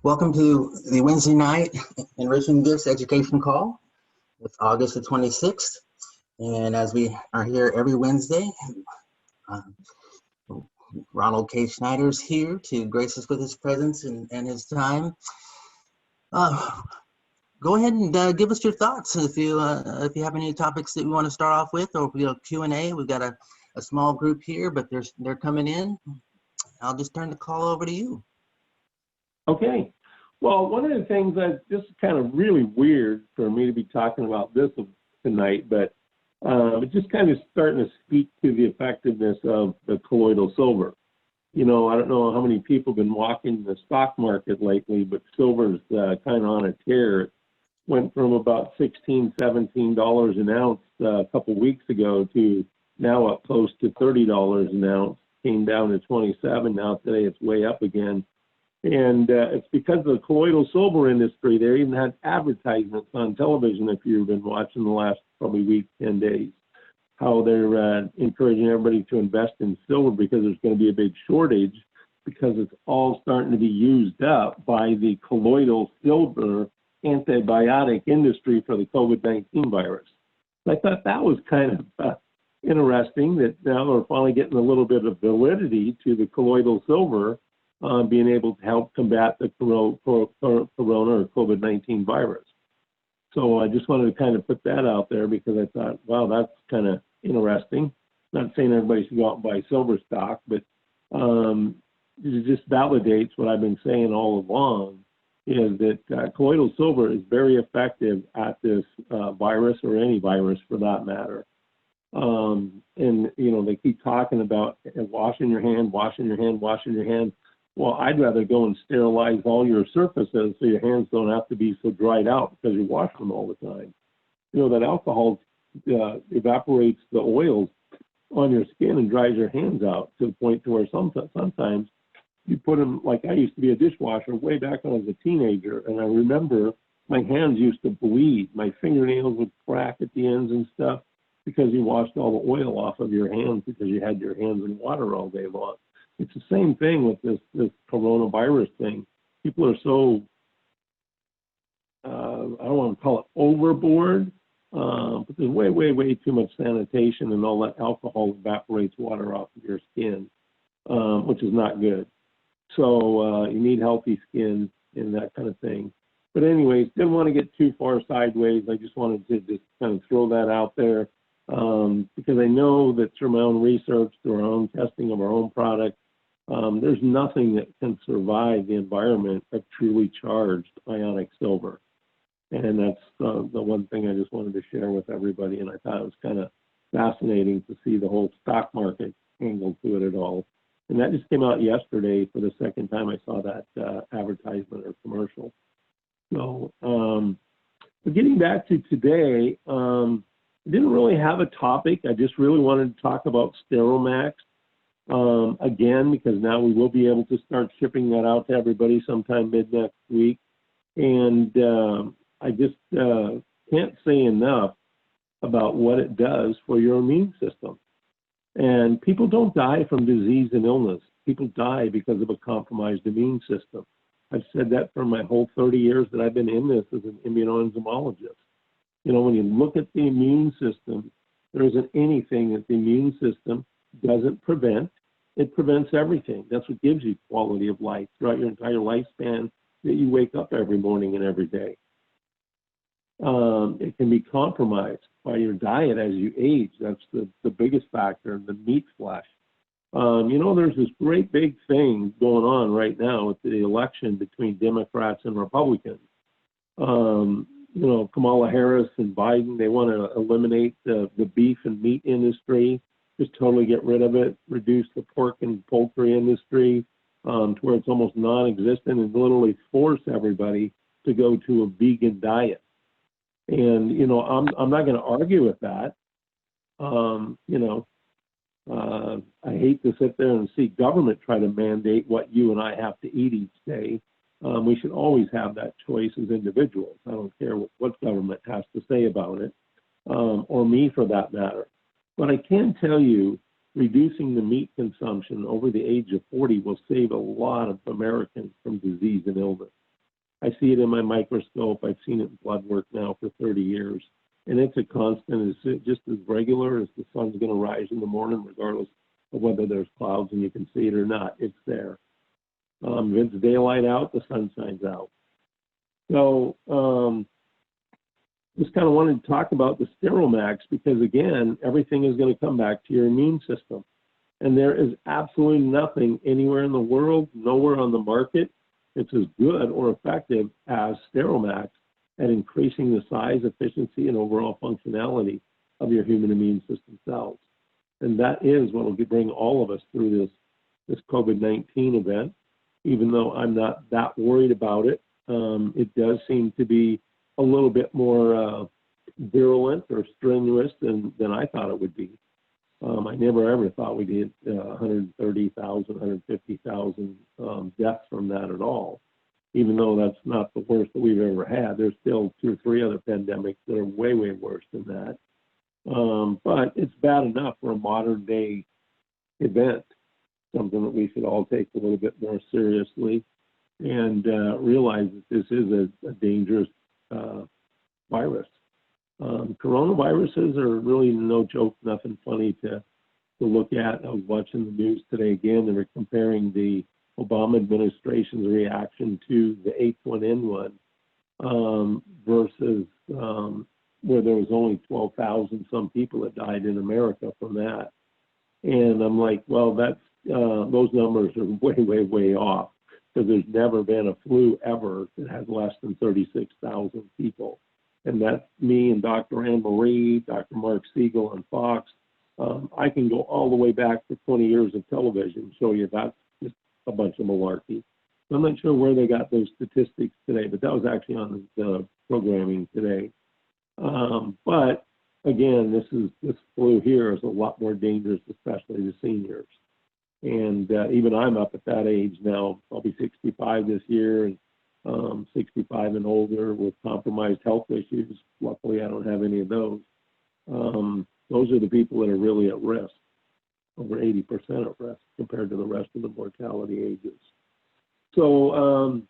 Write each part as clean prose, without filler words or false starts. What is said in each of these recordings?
Welcome to the Wednesday night Enriching Gifts Education Call. It's August the 26th, and as we are here every Wednesday, um, Ronald K. Schneider's here to grace us with his presence and his time. Uh, Go ahead and give us your thoughts if you have any topics that you want to start off with, or Q&A. We've got a small group here, but they're coming in. I'll just turn the call over to you. Okay. Well, one of the things that's just kind of really weird for me to be talking about this tonight, but it's just kind of starting to speak to the effectiveness of the colloidal silver. You know, I don't know how many people have been walking the stock market lately, but silver's kind of on a tear. It went from about $16, $17 an ounce a couple weeks ago to now up close to $30 an ounce. Came down to 27. Now today it's way up again. And it's because of the colloidal silver industry. They even had advertisements on television, if you've been watching the last probably week, 10 days, how they're encouraging everybody to invest in silver because there's going to be a big shortage because it's all starting to be used up by the colloidal silver antibiotic industry for the COVID-19 virus. So I thought that was kind of interesting that now we're finally getting a little bit of validity to the colloidal silver being able to help combat the corona or COVID-19 virus. So I just wanted to kind of put that out there because I thought, wow, that's kind of interesting. Not saying everybody should go out and buy silver stock, but it just validates what I've been saying all along, is that colloidal silver is very effective at this virus, or any virus for that matter. And, you know, they keep talking about washing your hand, washing your hand, washing your hands. Well, I'd rather go and sterilize all your surfaces so your hands don't have to be so dried out because you wash them all the time. You know, that alcohol evaporates the oils on your skin and dries your hands out to the point to where sometimes you put them, like I used to be a dishwasher way back when I was a teenager, and I remember my hands used to bleed. My fingernails would crack at the ends and stuff because you washed all the oil off of your hands because you had your hands in water all day long. It's the same thing with this coronavirus thing. People are so, I don't want to call it overboard, but there's way too much sanitation, and all that alcohol evaporates water off of your skin, which is not good. So you need healthy skin and that kind of thing. But anyways, didn't want to get too far sideways. I just wanted to just kind of throw that out there because I know that through my own research, through our own testing of our own product, there's nothing that can survive the environment of truly charged ionic silver. And that's the one thing I just wanted to share with everybody. And I thought it was kind of fascinating to see the whole stock market angle to it at all. And that just came out yesterday for the second time I saw that advertisement or commercial. So, but getting back to today, I didn't really have a topic. I just really wanted to talk about Steromax. Again, because now we will be able to start shipping that out to everybody sometime mid next week. And I just can't say enough about what it does for your immune system. And people don't die from disease and illness. People die because of a compromised immune system. I've said that for my whole 30 years that I've been in this as an immunoenzymologist. You know, when you look at the immune system, there isn't anything that the immune system doesn't prevent. It prevents everything. That's what gives you quality of life throughout your entire lifespan that you wake up every morning and every day. It can be compromised by your diet as you age. That's the biggest factor, the meat flesh. You know, there's this great big thing going on right now with the election between Democrats and Republicans. You know, Kamala Harris and Biden, they want to eliminate the beef and meat industry, just totally get rid of it, reduce the pork and poultry industry to where it's almost non-existent, and literally force everybody to go to a vegan diet. And, you know, I'm not going to argue with that. You know, I hate to sit there and see government try to mandate what you and I have to eat each day. We should always have that choice as individuals. I don't care what government has to say about it, or me for that matter. But I can tell you, reducing the meat consumption over the age of 40 will save a lot of Americans from disease and illness. I see it in my microscope. I've seen it in blood work now for 30 years. And it's a constant. It's just as regular as the sun's going to rise in the morning, regardless of whether there's clouds and you can see it or not. It's there. If it's daylight out, the sun shines out. So just kind of wanted to talk about the Steromax because, again, everything is going to come back to your immune system. And there is absolutely nothing anywhere in the world, nowhere on the market, that's as good or effective as Steromax at increasing the size, efficiency, and overall functionality of your human immune system cells. And that is what will bring all of us through this COVID-19 event. Even though I'm not that worried about it, it does seem to be a little bit more virulent or strenuous than I thought it would be. I never ever thought we'd hit 130,000, 150,000 deaths from that at all. Even though that's not the worst that we've ever had, there's still 2 or 3 other pandemics that are way, way worse than that. But it's bad enough for a modern day event, something that we should all take a little bit more seriously and realize that this is a dangerous virus. Coronaviruses are really no joke, nothing funny to look at. I was watching the news today again. They were comparing the Obama administration's reaction to the H1N1 versus where there was only 12,000 some people that died in America from that. And I'm like, well, that's those numbers are way, way, way off because there's never been a flu ever that has less than 36,000 people. And that's me and Dr. Anne Marie, Dr. Mark Siegel on Fox. I can go all the way back to 20 years of television and show you that's just a bunch of malarkey. I'm not sure where they got those statistics today, but that was actually on the programming today. But again, this flu here is a lot more dangerous, especially to seniors. And even I'm up at that age now. I'll be 65 this year, and 65 and older with compromised health issues. Luckily, I don't have any of those. Those are the people that are really at risk, over 80% at risk compared to the rest of the mortality ages. So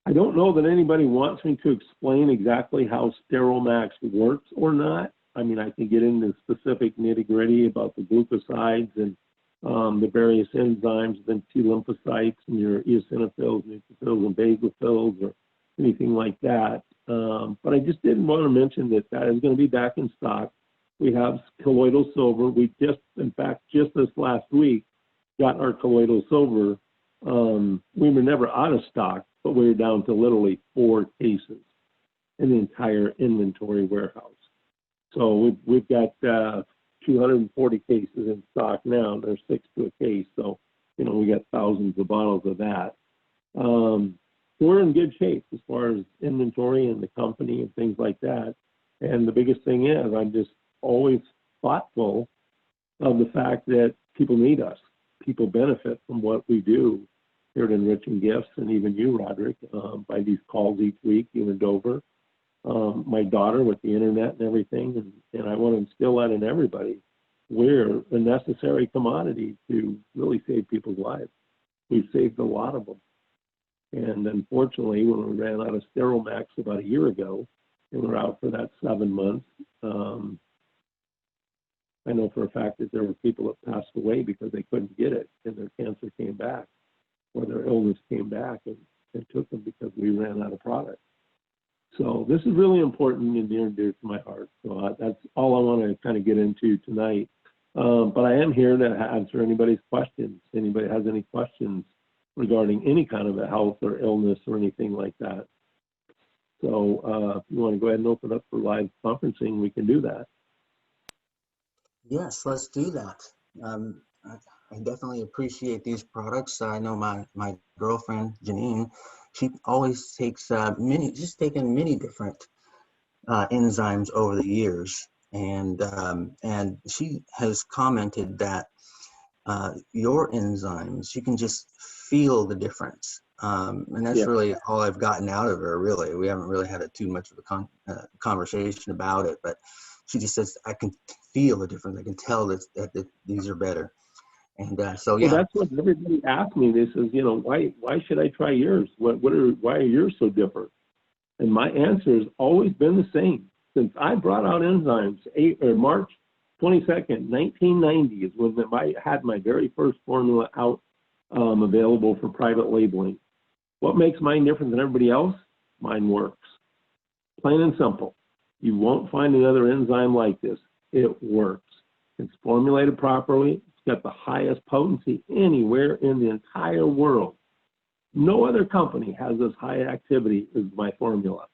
I don't know that anybody wants me to explain exactly how Steromax works or not. I mean, I can get into specific nitty-gritty about the glucosides and the various enzymes, then T lymphocytes and your eosinophils, neutrophils, and basophils, or anything like that. But I just didn't want to mention that is going to be back in stock. We have colloidal silver. We just this last week, got our colloidal silver. We were never out of stock, but we were down to literally 4 cases in the entire inventory warehouse. So we've got 240 cases in stock now. There's 6 to a case, so we got thousands of bottles of that. We're in good shape as far as inventory and the company and things like that. And the biggest thing is I'm just always thoughtful of the fact that people need us. People benefit from what we do here at Enriching Gifts, and even you, Roderick, by these calls each week, you and Dover. My daughter with the internet and everything, and I want to instill that in everybody. We're a necessary commodity to really save people's lives. We've saved a lot of them. And unfortunately, when we ran out of Steromax about a year ago, and we're out for that 7 months, I know for a fact that there were people that passed away because they couldn't get it, and their cancer came back, or their illness came back and took them because we ran out of product. So this is really important and near and dear to my heart. So that's all I want to kind of get into tonight. But I am here to answer anybody's questions. Anybody has any questions regarding any kind of a health or illness or anything like that. So if you want to go ahead and open up for live conferencing, we can do that. Yes, let's do that. I definitely appreciate these products. I know my girlfriend, Janine, she always takes she's taken many different enzymes over the years. And she has commented that your enzymes, you can just feel the difference. And that's really all I've gotten out of her, really. We haven't really had too much of a conversation about it, but she just says, I can feel the difference. I can tell that these are better. And so, Well, yeah. that's what everybody asks me. They says, why should I try yours? Why are yours so different? And my answer has always been the same. Since I brought out enzymes, March 22nd, 1990 is when I had my very first formula out available for private labeling. What makes mine different than everybody else? Mine works. Plain and simple. You won't find another enzyme like this. It works. It's formulated properly. It's got the highest potency anywhere in the entire world. No other company has as high activity as my formula.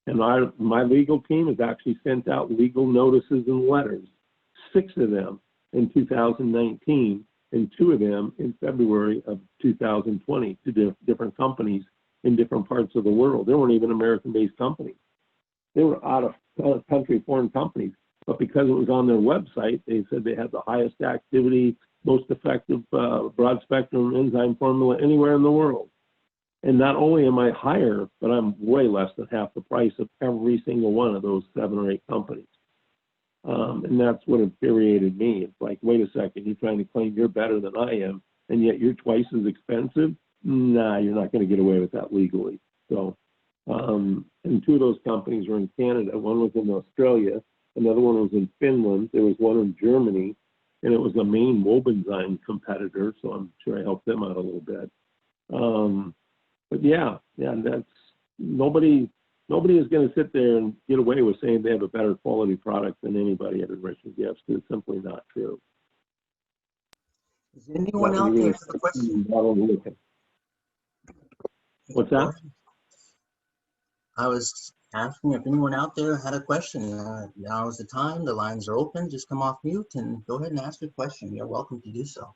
And my legal team has actually sent out legal notices and letters, 6 of them in 2019, and 2 of them in February of 2020 to different companies in different parts of the world. They weren't even American-based companies. They were out-of-country foreign companies. But because it was on their website, they said they had the highest activity, most effective broad-spectrum enzyme formula anywhere in the world. And not only am I higher, but I'm way less than half the price of every single one of those 7 or 8 companies. And that's what infuriated me. It's like, wait a second, you're trying to claim you're better than I am, and yet you're twice as expensive? Nah, you're not going to get away with that legally. So, and 2 of those companies were in Canada. One was in Australia. Another one was in Finland. There was one in Germany, and it was a main Wobenzyme competitor, so I'm sure I helped them out a little bit. But yeah, that's nobody is going to sit there and get away with saying they have a better quality product than anybody at Enriching Gifts. It's simply not true. Is anyone out there with a question? What's that? I was asking if anyone out there had a question. Now is the time. The lines are open. Just come off mute and go ahead and ask your question. You're welcome to do so.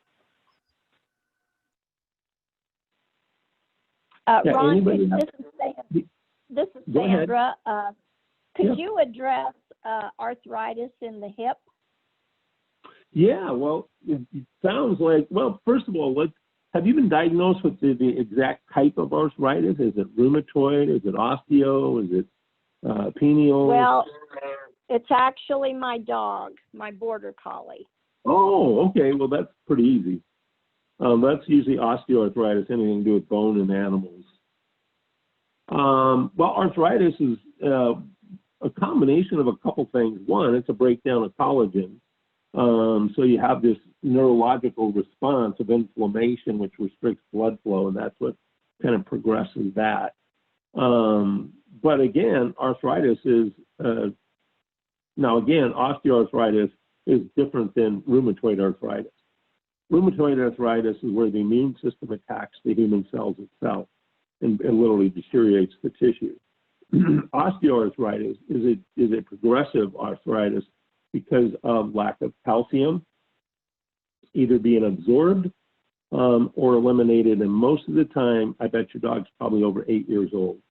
Ron, this is Sandra. Could you address arthritis in the hip? Yeah, well, it sounds like, well, first of all, have you been diagnosed with the exact type of arthritis? Is it rheumatoid? Is it osteo? Is it penial? Well, it's actually my dog, my border collie. Oh, okay. Well, that's pretty easy. That's usually osteoarthritis, anything to do with bone in animals. Well, arthritis is a combination of a couple things. One, it's a breakdown of collagen. So you have this neurological response of inflammation, which restricts blood flow, and that's what kind of progresses that. But again, arthritis is, osteoarthritis is different than rheumatoid arthritis. Rheumatoid arthritis is where the immune system attacks the human cells itself and literally deteriorates the tissue. Osteoarthritis is a progressive arthritis because of lack of calcium, either being absorbed or eliminated. And most of the time, I bet your dog's probably over 8 years old.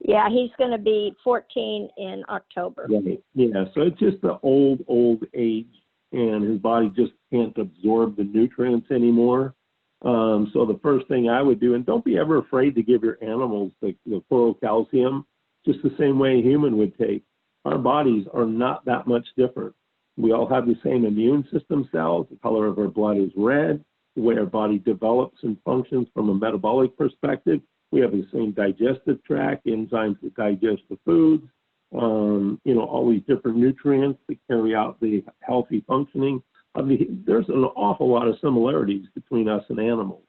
Yeah, he's going to be 14 in October. Right. Yeah, so it's just the old age, and his body just can't absorb the nutrients anymore. So the first thing I would do, and don't be ever afraid to give your animals the oral calcium, just the same way a human would take. Our bodies are not that much different. We all have the same immune system cells. The color of our blood is red. The way our body develops and functions from a metabolic perspective. We have the same digestive tract, enzymes that digest the foods, all these different nutrients that carry out the healthy functioning. There's an awful lot of similarities between us and animals,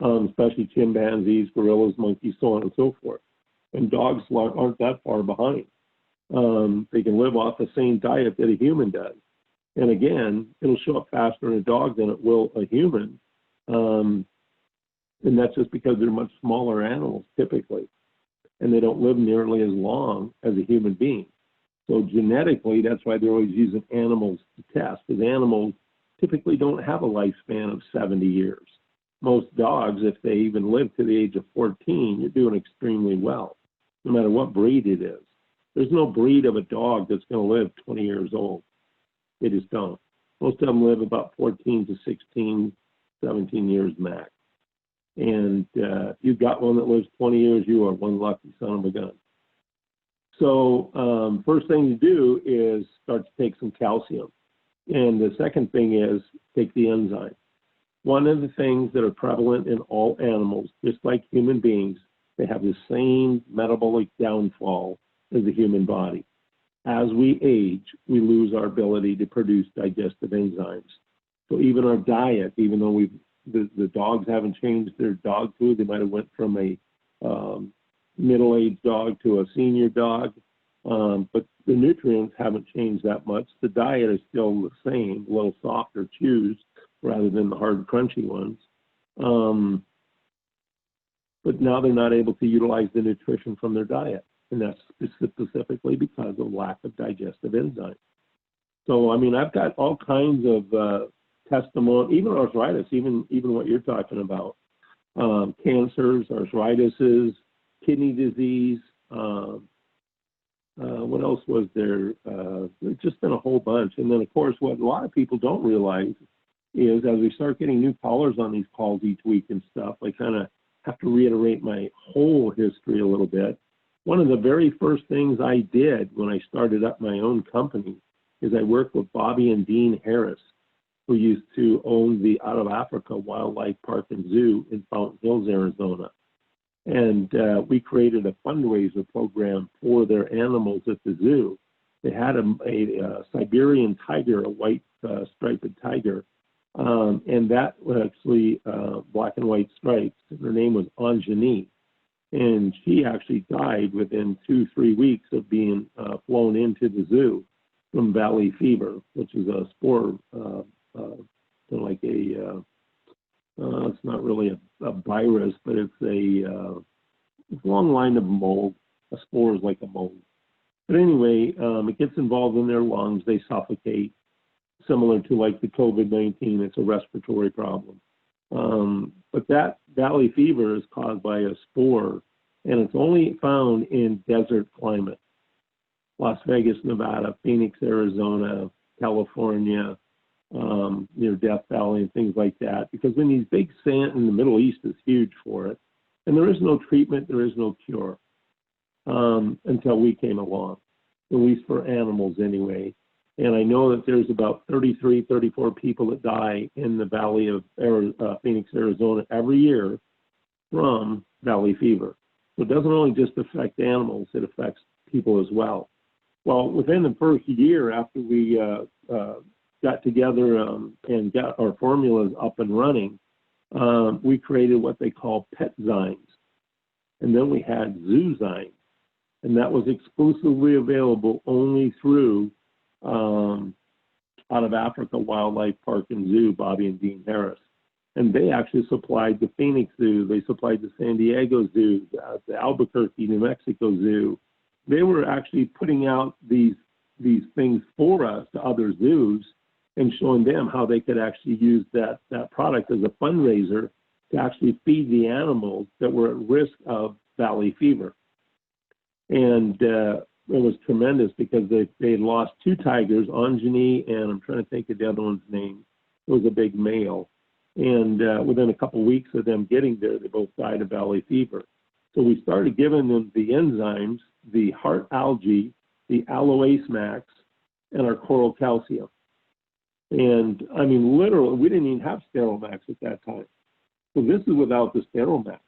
especially chimpanzees, gorillas, monkeys, so on and so forth. And dogs aren't that far behind. They can live off the same diet that a human does. And again, it'll show up faster in a dog than it will a human. And that's just because they're much smaller animals typically, and they don't live nearly as long as a human being. So genetically, that's why they're always using animals to test, because animals typically don't have a lifespan of 70 years. Most dogs, if they even live to the age of 14, you're doing extremely well, no matter what breed it is. There's no breed of a dog that's going to live 20 years old. They just don't. Most of them live about 14 to 16, 17 years max. And if you've got one that lives 20 years, you are one lucky son of a gun. So first thing to do is start to take some calcium. And the second thing is take the enzyme. One of the things that are prevalent in all animals, just like human beings, they have the same metabolic downfall as the human body. As we age, we lose our ability to produce digestive enzymes. So even our diet, even though the dogs haven't changed their dog food, they might have went from a middle-aged dog to a senior dog, but the nutrients haven't changed that much. The diet is still the same, a little softer chews rather than the hard, crunchy ones. But now they're not able to utilize the nutrition from their diet, and that's specifically because of lack of digestive enzymes. So, I mean, I've got all kinds of testimony, even arthritis, even what you're talking about, cancers, arthritises, kidney disease. What else was there? There's just been a whole bunch. And then, of course, what a lot of people don't realize is as we start getting new callers on these calls each week and stuff, I kind of have to reiterate my whole history a little bit. One of the very first things I did when I started up my own company is I worked with Bobby and Dean Harris, who used to own the Out of Africa Wildlife Park and Zoo in Fountain Hills, Arizona. And we created a fundraiser program for their animals at the zoo. They had a Siberian tiger, a white striped tiger, and that was actually black and white stripes. And her name was Anjani. And she actually died within 2-3 weeks of being flown into the zoo from valley fever, which is a spore, like a, it's not really a virus, but it's a long line of mold. A spore is like a mold. But anyway, it gets involved in their lungs. They suffocate, similar to like the COVID-19. It's a respiratory problem. But that valley fever is caused by a spore, and it's only found in desert climate. Las Vegas, Nevada, Phoenix, Arizona, California, near Death Valley and things like that, because in these big sand in the Middle East is huge for it. And there is no treatment, there is no cure until we came along, at least for animals anyway. And I know that there's about 33, 34 people that die in the valley of Phoenix, Arizona every year from valley fever. So it doesn't only just affect animals, it affects people as well. Well, within the first year after we got together and got our formulas up and running, we created what they call pet zymes. And then we had zoozymes. And that was exclusively available only through Out of Africa Wildlife Park and Zoo, Bobby and Dean Harris. And they actually supplied the Phoenix Zoo. They supplied the San Diego Zoo, the Albuquerque, New Mexico Zoo. They were actually putting out these things for us to other zoos and showing them how they could actually use that product as a fundraiser to actually feed the animals that were at risk of valley fever. And it was tremendous because they had lost 2 tigers, Anjani, and I'm trying to think of the other one's name. It was a big male. And within a couple of weeks of them getting there, they both died of valley fever. So we started giving them the enzymes, the heart algae, the aloe max, and our coral calcium. And I mean, literally, we didn't even have Steromax at that time. So this is without the Steromax.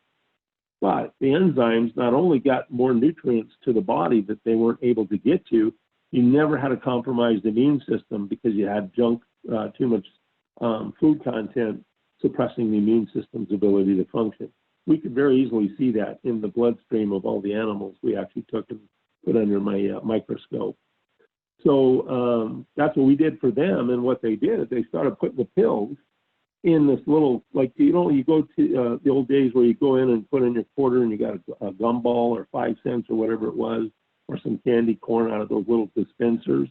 But the enzymes not only got more nutrients to the body that they weren't able to get to, you never had a compromised immune system because you had too much food content suppressing the immune system's ability to function. We could very easily see that in the bloodstream of all the animals we actually took and put under my microscope. So that's what we did for them. And what they did is they started putting the pills in this little, like, you go to the old days where you go in and put in your quarter and you got a gumball or 5 cents or whatever it was, or some candy corn out of those little dispensers.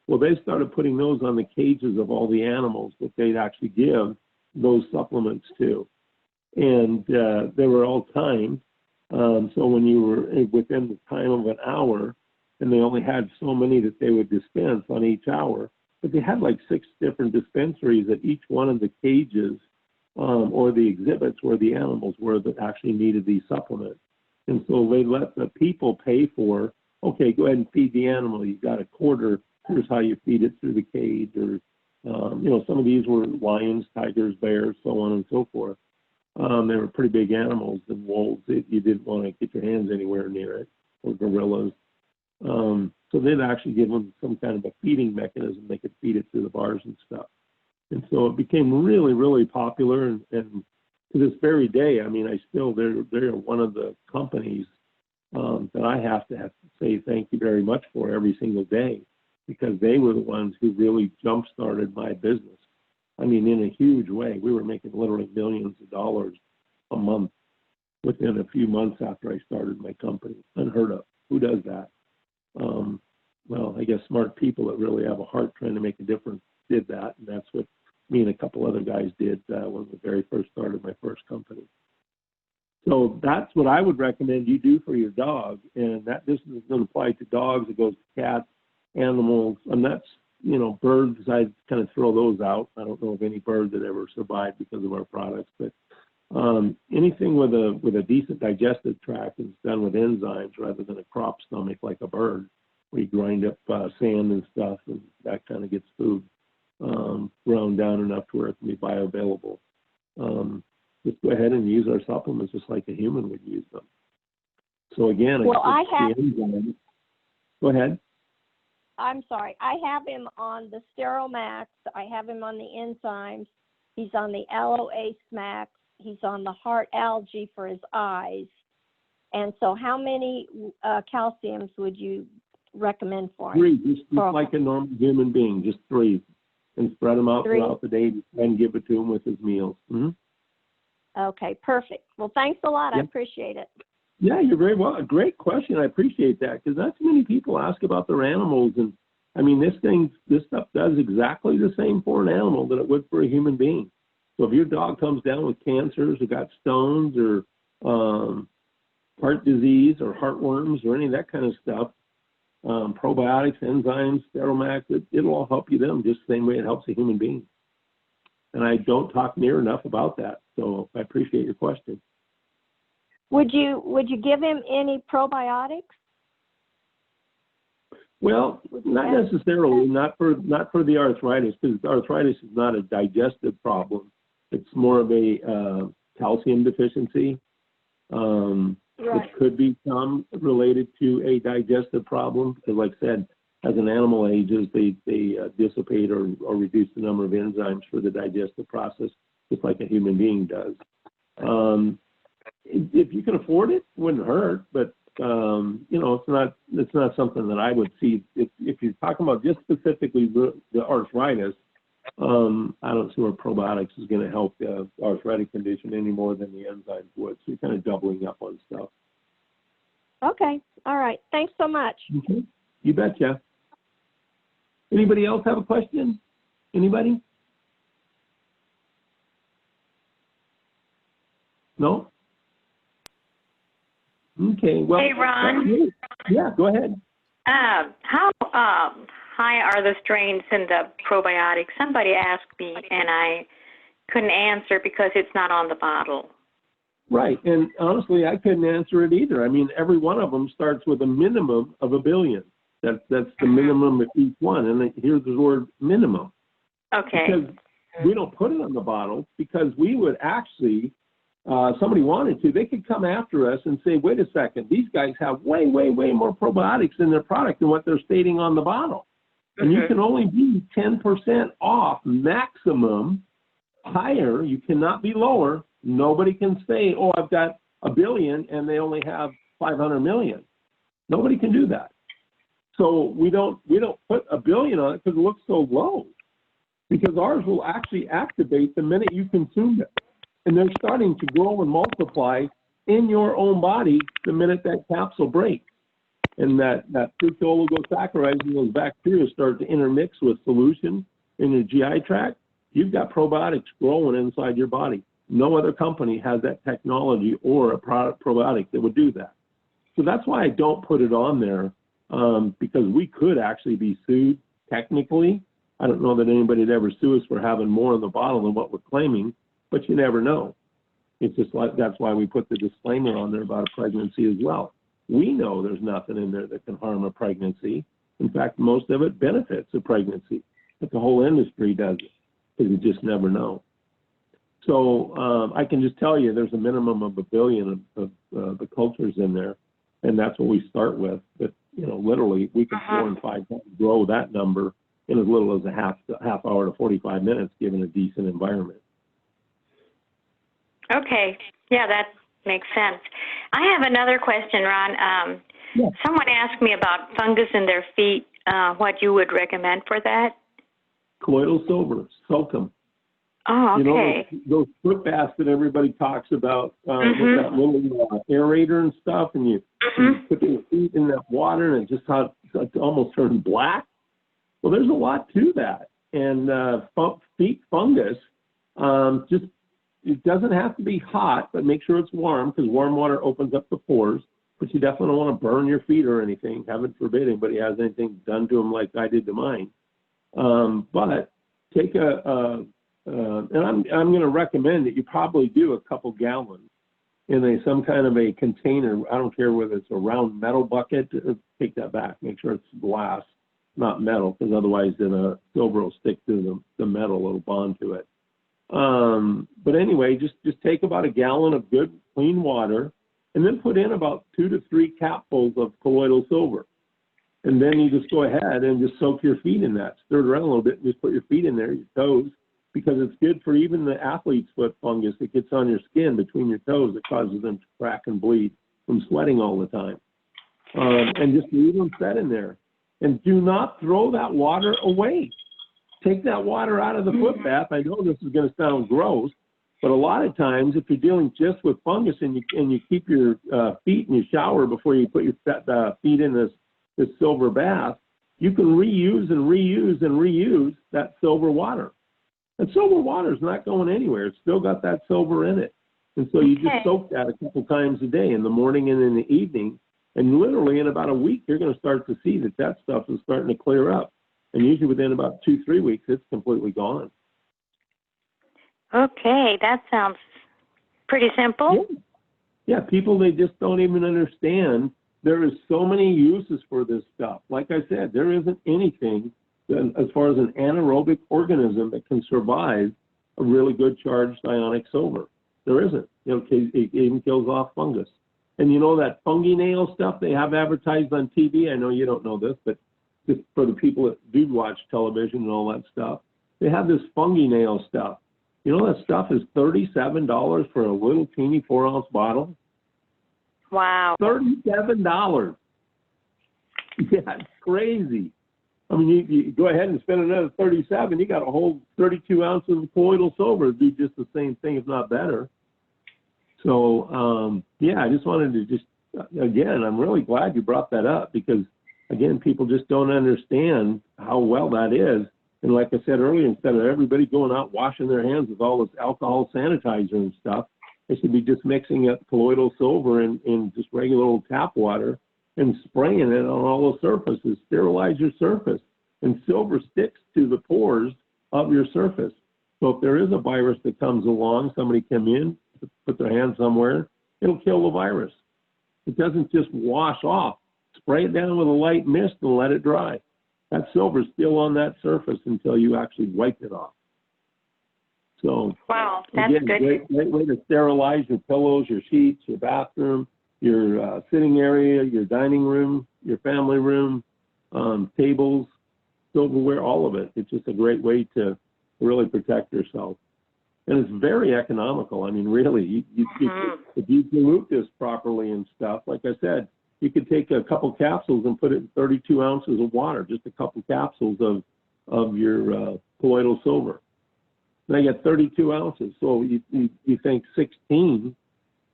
Well, they started putting those on the cages of all the animals that they'd actually give those supplements to. And they were all timed. So when you were within the time of an hour, and they only had so many that they would dispense on each hour, but they had like 6 different dispensaries at each one of the cages or the exhibits where the animals were that actually needed these supplements. And so they let the people pay for, okay, go ahead and feed the animal. You got a quarter, here's how you feed it through the cage, or Some of these were lions, tigers, bears, so on and so forth. They were pretty big animals, and wolves, you didn't want to get your hands anywhere near it, or gorillas. So they'd actually give them some kind of a feeding mechanism. They could feed it through the bars and stuff. And so it became really, really popular. And to this very day, I mean, they're one of the companies that I have to say thank you very much for every single day, because they were the ones who really jump-started my business. I mean, in a huge way. We were making literally millions of dollars a month within a few months after I started my company. Unheard of. Who does that? Well, I guess smart people that really have a heart trying to make a difference did that, and that's what me and a couple other guys did when we very first started my first company. So that's what I would recommend you do for your dog, and that this is going to apply to dogs. It goes to cats, animals, and that's, birds. I'd kind of throw those out. I don't know of any bird that ever survived because of our products, but anything with a decent digestive tract is done with enzymes rather than a crop stomach like a bird, where you grind up sand and stuff, and that kind of gets food ground down enough to where it can be bioavailable. Just go ahead and use our supplements just like a human would use them. So again, well, go ahead. I'm sorry. I have him on the Steromax. I have him on the enzymes. He's on the LOA Max. He's on the heart algae for his eyes. And so how many calciums would you recommend for him? 3, just like a normal human being, just 3. And spread them out 3? Throughout the day and give it to him with his meals. Mm-hmm. Okay, perfect. Well, thanks a lot. Yep. I appreciate it. Yeah, you're very well. A great question. I appreciate that, because not too many people ask about their animals. And I mean, this stuff does exactly the same for an animal that it would for a human being. So if your dog comes down with cancers or got stones or heart disease or heartworms or any of that kind of stuff, probiotics, enzymes, Steromax, it'll all help you them just the same way it helps a human being. And I don't talk near enough about that, so I appreciate your question. Would you give him any probiotics? Well, not necessarily, not for the arthritis, because arthritis is not a digestive problem. It's more of a calcium deficiency, which could be some related to a digestive problem, because like I said, as an animal ages, they dissipate or reduce the number of enzymes for the digestive process, just like a human being does. If you can afford it, it wouldn't hurt, but it's not something that I would see. If you're talking about just specifically the arthritis, I don't see where probiotics is going to help the arthritic condition any more than the enzymes would. So you're kind of doubling up on stuff. Okay. All right. Thanks so much. Okay. You betcha. Anybody else have a question? Anybody? No? Okay. Well, hey, Ron. Yeah, go ahead. How high are the strains in the probiotics? Somebody asked me, and I couldn't answer because it's not on the bottle. Right, and honestly, I couldn't answer it either. I mean, every one of them starts with a minimum of 1 billion. That's the minimum of each one, and here's the word minimum. Okay. Because we don't put it on the bottle, because we would actually, somebody wanted to, they could come after us and say, wait a second, these guys have way, way, way more probiotics in their product than what they're stating on the bottle. And you can only be 10% off maximum. Higher, you cannot be lower. Nobody can say, oh, I've got 1 billion and they only have 500 million. Nobody can do that. So we don't put 1 billion on it because it looks so low. Because ours will actually activate the minute you consume it. And they're starting to grow and multiply in your own body the minute that capsule breaks. And that fructooligosaccharides and those bacteria start to intermix with solution in your GI tract. You've got probiotics growing inside your body. No other company has that technology or a probiotic that would do that. So that's why I don't put it on there, because we could actually be sued technically. I don't know that anybody would ever sue us for having more in the bottle than what we're claiming, but you never know. It's just like, that's why we put the disclaimer on there about a pregnancy as well. We know there's nothing in there that can harm a pregnancy. In fact, most of it benefits a pregnancy. but the whole industry does it because you just never know. So I can just tell you there's a minimum of 1 billion of the cultures in there, and that's what we start with. But, you know, literally we can 4 and 5 times grow that number in as little as a half hour to 45 minutes, given a decent environment. Okay. Yeah, that makes sense. I have another question, Ron. Yeah. Someone asked me about fungus in their feet, what you would recommend for that. Colloidal silver, soak them. Oh, okay. You know, those foot baths that everybody talks about with that little aerator and stuff, and you put your feet in that water and it almost turns black. Well, there's a lot to that. And feet fungus, it doesn't have to be hot, but make sure it's warm because warm water opens up the pores. But you definitely don't want to burn your feet or anything. Heaven forbid anybody has anything done to them like I did to mine. But take and I'm going to recommend that you probably do a couple gallons in some kind of a container. I don't care whether it's a round metal bucket. Take that back. Make sure it's glass, not metal, because otherwise then a silver will stick to the metal. It'll bond to it. But anyway, just take about a gallon of good clean water and then put in about 2 to 3 capfuls of colloidal silver. And then you just go ahead and just soak your feet in that. Stir it around a little bit and just put your feet in there, your toes, because it's good for even the athlete's foot fungus that gets on your skin between your toes that causes them to crack and bleed from sweating all the time. And just leave them set in there. And do not throw that water away. Take that water out of the foot bath. I know this is going to sound gross, but a lot of times if you're dealing just with fungus and you keep your feet in your shower before you put your feet in this silver bath, you can reuse and reuse and reuse that silver water. And silver water is not going anywhere. It's still got that silver in it. And so you just soak that a couple times a day, in the morning and in the evening. And literally in about a week, you're going to start to see that stuff is starting to clear up. And usually within about 2-3 weeks, it's completely gone. Okay, that sounds pretty simple. Yeah, people, they just don't even understand. There is so many uses for this stuff. Like I said, there isn't anything that, as far as an anaerobic organism that can survive a really good charged ionic silver. There isn't. You know, it even kills off fungus. And you know that fungi nail stuff they have advertised on TV? I know you don't know this, but just for the people that do watch television and all that stuff, they have this fungi nail stuff. You know that stuff is $37 for a little teeny 4-ounce bottle? Wow. $37. Yeah, it's crazy. I mean, you go ahead and spend another $37, you got a whole 32 ounces of colloidal silver. It'd be just the same thing, if not better. So, yeah, I just wanted to again, I'm really glad you brought that up because, again, people just don't understand how well that is. And like I said earlier, instead of everybody going out washing their hands with all this alcohol sanitizer and stuff, they should be just mixing up colloidal silver in just regular old tap water and spraying it on all the surfaces. Sterilize your surface. And silver sticks to the pores of your surface. So if there is a virus that comes along, somebody come in, put their hand somewhere, it'll kill the virus. It doesn't just wash off. Spray it down with a light mist and let it dry. That silver's still on that surface until you actually wipe it off. So, wow, that's again, good. Great way to sterilize your pillows, your sheets, your bathroom, your sitting area, your dining room, your family room, tables, silverware, all of it. It's just a great way to really protect yourself. And it's very economical. I mean, really, if you dilute this properly and stuff, like I said, you could take a couple capsules and put it in 32 ounces of water, just a couple capsules of your colloidal silver. Now you got 32 ounces, so you think 16,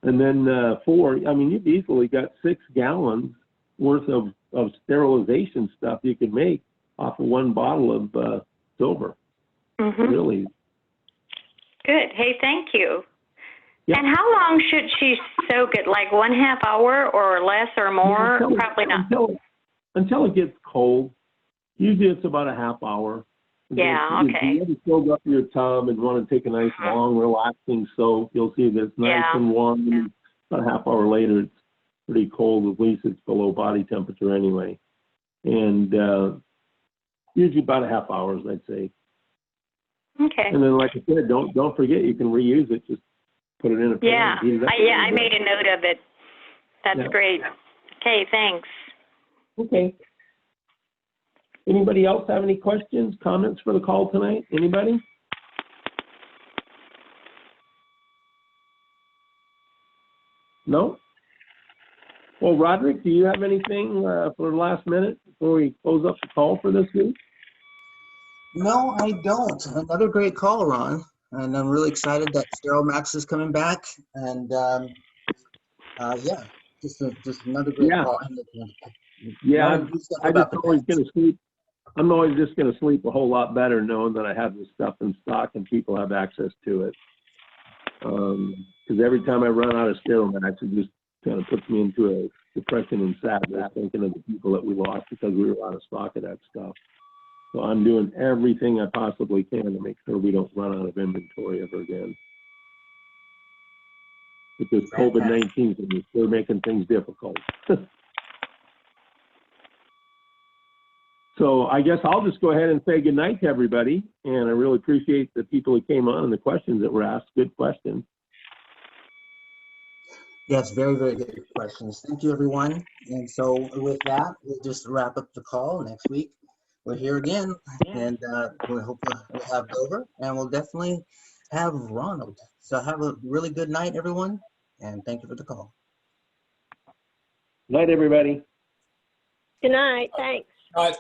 and then 4. I mean, you've easily got 6 gallons worth of sterilization stuff you can make off of 1 bottle of silver. Really. Good. Hey, thank you. Yep. And how long should she soak it? Like 1/2 hour or less or more? Probably not. Until it gets cold. Usually it's about a 1/2 hour. Yeah, okay. If you ever soak up your tub and want to take a nice, long, relaxing soak, you'll see that it's nice and warm. And about a 1/2 hour later, it's pretty cold. At least it's below body temperature anyway. And usually about a half hour, I'd say. Okay. And then, like I said, don't forget you can reuse it. Just put it in a pan. Yeah. Heat it up. I made a note of it. That's Yeah. great. Okay, thanks. Okay. Anybody else have any questions, comments for the call tonight? Anybody? No? Well, Roderick, do you have anything for the last minute before we close up the call for this week? No, I don't. Another great call, Ron. And I'm really excited that Sterile Max is coming back. And yeah, just another great Yeah. call. Yeah, Knowing good stuff I about just the always pets. gonna sleep. I'm always just gonna sleep a whole lot better knowing that I have this stuff in stock and people have access to it. Because every time I run out of sterile max, it just kind of puts me into a depression and sadness thinking of the people that we lost because we were out of stock of that stuff. So I'm doing everything I possibly can to make sure we don't run out of inventory ever again. Because COVID-19 thing, they're making things difficult. So I guess I'll just go ahead and say good night to everybody. And I really appreciate the people who came on and the questions that were asked. Good questions. Yes, very, very good questions. Thank you, everyone. And so with that, we'll just wrap up the call. Next week, we're here again. And we'll have Dover, and we'll definitely have Ronald. So have a really good night, everyone. And thank you for the call. Night, everybody. Good night. Thanks. All right.